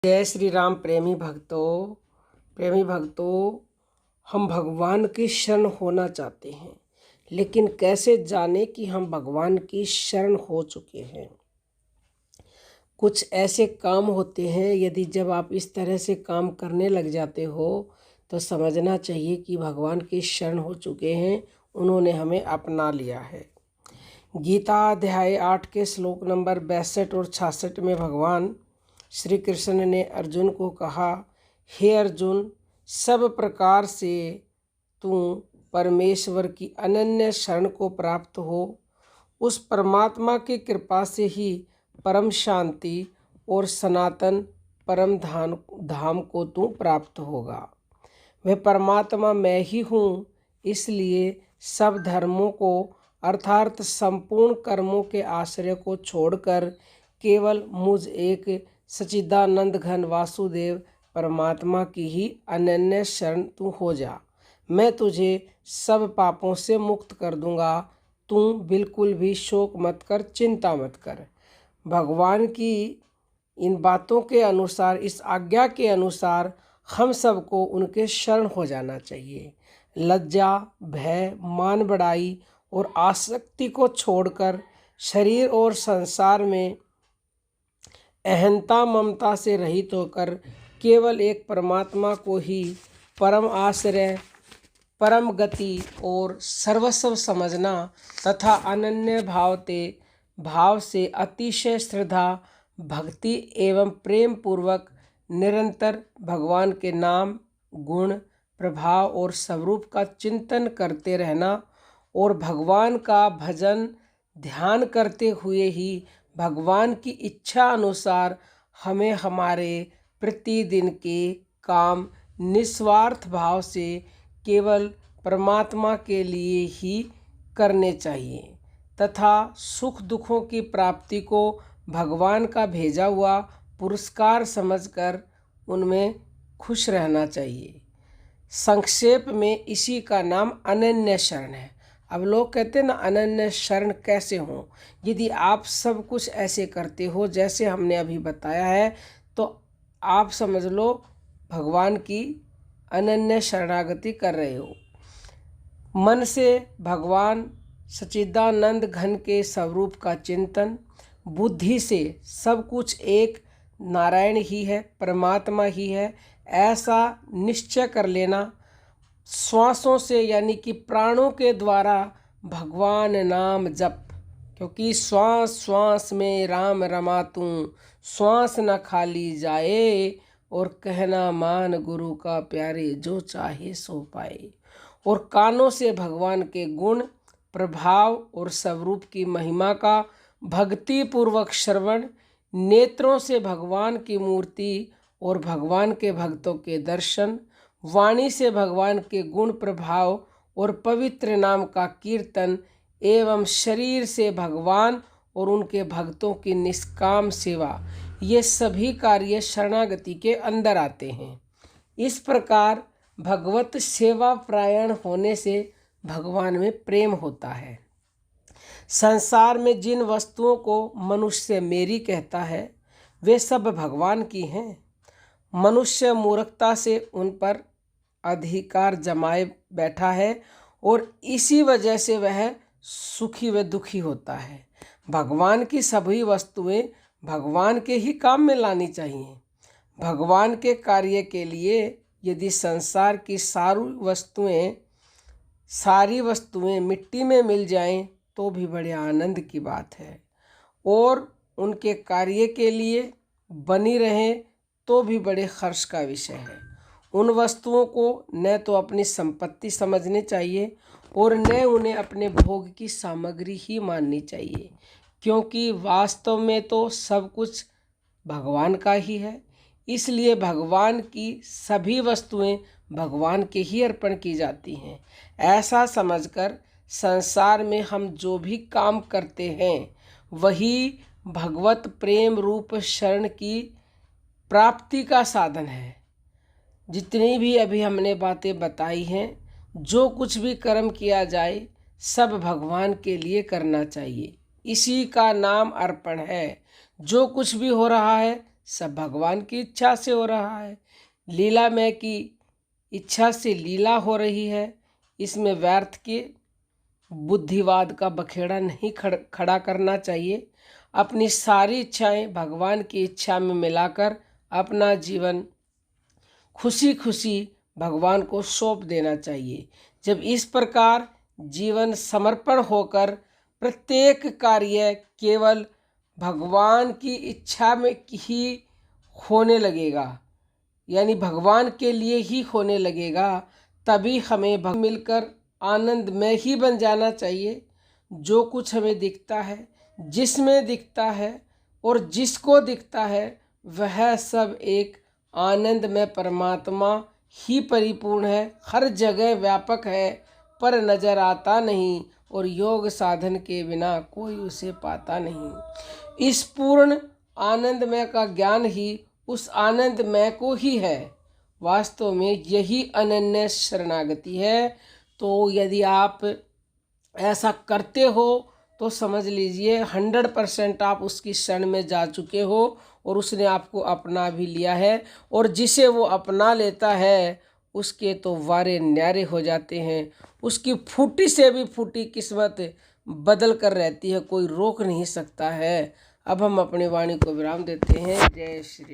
जय श्री राम। प्रेमी भक्तों, हम भगवान की शरण होना चाहते हैं, लेकिन कैसे जाने कि हम भगवान की शरण हो चुके हैं। कुछ ऐसे काम होते हैं, यदि जब आप इस तरह से काम करने लग जाते हो तो समझना चाहिए कि भगवान की शरण हो चुके हैं, उन्होंने हमें अपना लिया है। गीता अध्याय 8 के श्लोक नंबर 62 और 66 में भगवान श्री कृष्ण ने अर्जुन को कहा, हे अर्जुन, सब प्रकार से तू परमेश्वर की अनन्य शरण को प्राप्त हो। उस परमात्मा की कृपा से ही परम शांति और सनातन परम धाम को तू प्राप्त होगा। वह परमात्मा मैं ही हूँ, इसलिए सब धर्मों को अर्थात संपूर्ण कर्मों के आश्रय को छोड़कर केवल मुझ एक सच्चिदानंद घन वासुदेव परमात्मा की ही अनन्य शरण तू हो जा। मैं तुझे सब पापों से मुक्त कर दूंगा। तू बिल्कुल भी शोक मत कर, चिंता मत कर। भगवान की इन बातों के अनुसार, इस आज्ञा के अनुसार हम सबको उनके शरण हो जाना चाहिए। लज्जा, भय, मान बढ़ाई और आसक्ति को छोड़कर शरीर और संसार में अहंता ममता से रहित होकर केवल एक परमात्मा को ही परम आश्रय, परम गति और सर्वस्व समझना तथा अनन्य भाव से अतिशय श्रद्धा, भक्ति एवं प्रेम पूर्वक निरंतर भगवान के नाम, गुण, प्रभाव और स्वरूप का चिंतन करते रहना और भगवान का भजन ध्यान करते हुए ही भगवान की इच्छा अनुसार हमें हमारे प्रतिदिन के काम निस्वार्थ भाव से केवल परमात्मा के लिए ही करने चाहिए तथा सुख दुखों की प्राप्ति को भगवान का भेजा हुआ पुरस्कार समझकर उनमें खुश रहना चाहिए। संक्षेप में इसी का नाम अनन्य शरण है। अब लोग कहते हैं ना, अनन्य शरण कैसे हो। यदि आप सब कुछ ऐसे करते हो जैसे हमने अभी बताया है, तो आप समझ लो भगवान की अनन्य शरणागति कर रहे हो। मन से भगवान सच्चिदानंद घन के स्वरूप का चिंतन, बुद्धि से सब कुछ एक नारायण ही है, परमात्मा ही है, ऐसा निश्चय कर लेना। श्वासों से यानी कि प्राणों के द्वारा भगवान नाम जप, क्योंकि श्वास श्वास में राम रमातूं, श्वास न खाली जाए और कहना मान गुरु का प्यारे, जो चाहे सो पाए। और कानों से भगवान के गुण, प्रभाव और स्वरूप की महिमा का भक्ति पूर्वक श्रवण, नेत्रों से भगवान की मूर्ति और भगवान के भक्तों के दर्शन, वाणी से भगवान के गुण, प्रभाव और पवित्र नाम का कीर्तन एवं शरीर से भगवान और उनके भक्तों की निष्काम सेवा, ये सभी कार्य शरणागति के अंदर आते हैं। इस प्रकार भगवत सेवा प्रायण होने से भगवान में प्रेम होता है। संसार में जिन वस्तुओं को मनुष्य मेरी कहता है, वे सब भगवान की हैं। मनुष्य मूर्खता से उन पर अधिकार जमाए बैठा है और इसी वजह से वह सुखी व दुखी होता है। भगवान की सभी वस्तुएं भगवान के ही काम में लानी चाहिए। भगवान के कार्य के लिए यदि संसार की सारी वस्तुएं मिट्टी में मिल जाएं तो भी बड़े आनंद की बात है, और उनके कार्य के लिए बनी रहें तो भी बड़े हर्ष का विषय है। उन वस्तुओं को न तो अपनी संपत्ति समझनी चाहिए और न उन्हें अपने भोग की सामग्री ही माननी चाहिए, क्योंकि वास्तव में तो सब कुछ भगवान का ही है। इसलिए भगवान की सभी वस्तुएं भगवान के ही अर्पण की जाती हैं। ऐसा समझकर संसार में हम जो भी काम करते हैं वही भगवत प्रेम रूप शरण की प्राप्ति का साधन है। जितनी भी अभी हमने बातें बताई हैं, जो कुछ भी कर्म किया जाए सब भगवान के लिए करना चाहिए। इसी का नाम अर्पण है। जो कुछ भी हो रहा है सब भगवान की इच्छा से हो रहा है। लीलामय की इच्छा से लीला हो रही है। इसमें व्यर्थ के बुद्धिवाद का बखेड़ा नहीं खड़ा करना चाहिए। अपनी सारी इच्छाएं भगवान की इच्छा में मिलाकर अपना जीवन खुशी खुशी भगवान को सौंप देना चाहिए। जब इस प्रकार जीवन समर्पण होकर प्रत्येक कार्य केवल भगवान की इच्छा में ही होने लगेगा, यानी भगवान के लिए ही होने लगेगा, तभी हमें मिलकर आनंद में ही बन जाना चाहिए। जो कुछ हमें दिखता है, जिसमें दिखता है और जिसको दिखता है, वह सब एक आनंद में परमात्मा ही परिपूर्ण है, हर जगह व्यापक है, पर नजर आता नहीं और योग साधन के बिना कोई उसे पाता नहीं। इस पूर्ण आनंदमय का ज्ञान ही उस आनंदमय को ही है। वास्तव में यही अनन्य शरणागति है। तो यदि आप ऐसा करते हो तो समझ लीजिए 100% आप उसकी शरण में जा चुके हो और उसने आपको अपना भी लिया है। और जिसे वो अपना लेता है उसके तो वारे न्यारे हो जाते हैं। उसकी फूटी से भी फूटी किस्मत बदल कर रहती है, कोई रोक नहीं सकता है। अब हम अपनी वाणी को विराम देते हैं। जय श्री